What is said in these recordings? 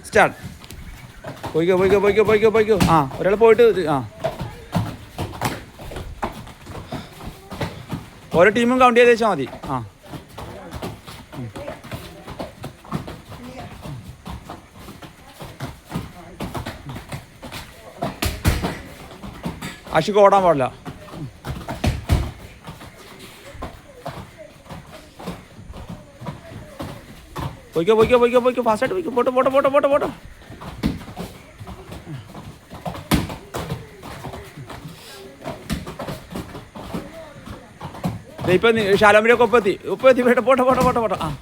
Start. പോയിക്കോ. ആ, ഒരാൾ പോയിട്ട് ആ, ഓരോ ടീമും കൗണ്ട് ചെയ്ത് വെച്ചാൽ മതി. ആ, അഷിക്ക് ഓടാൻ പാടില്ല. പോയിക്കോ ഫാസ്റ്റായിട്ട് പോയിക്കോ. പോട്ടെ. ഇപ്പം ശാലോമിലേക്ക് ഒപ്പെത്തി പോട്ടെ. ആ.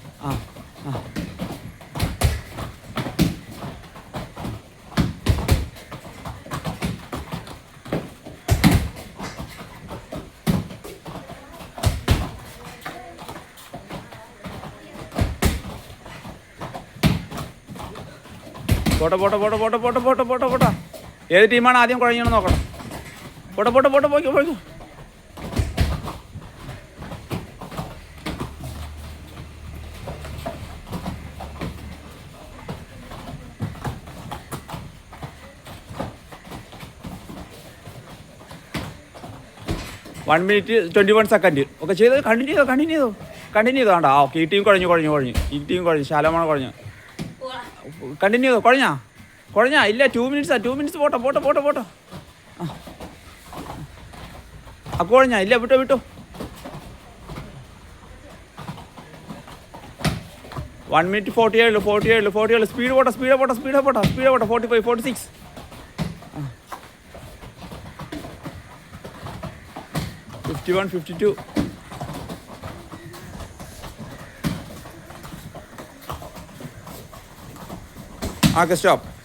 പോട്ടെ. ഏത് ടീമാണ് ആദ്യം കുഴഞ്ഞണെന്ന് നോക്കണം. പോയിക്കോ. 1 minute 21 seconds. ഓക്കെ ചെയ്ത് കണ്ടിന്യൂ ചെയ്തോ വേണ്ട. ആ ഓക്കെ, ഈ ടീം കുഴഞ്ഞു. ശാലമാണ് കുഴഞ്ഞു. കണ്ടിന്യൂ ചെയ്തോ. കുഴഞ്ഞാ ഇല്ല. 2 minutes. പോട്ടെ. ആ കുഴഞ്ഞാ ഇല്ല. വിട്ടോ. 1 minute 47. സ്പീഡ് പോട്ടെ. 45 46. ആ 51 52. Okay stop.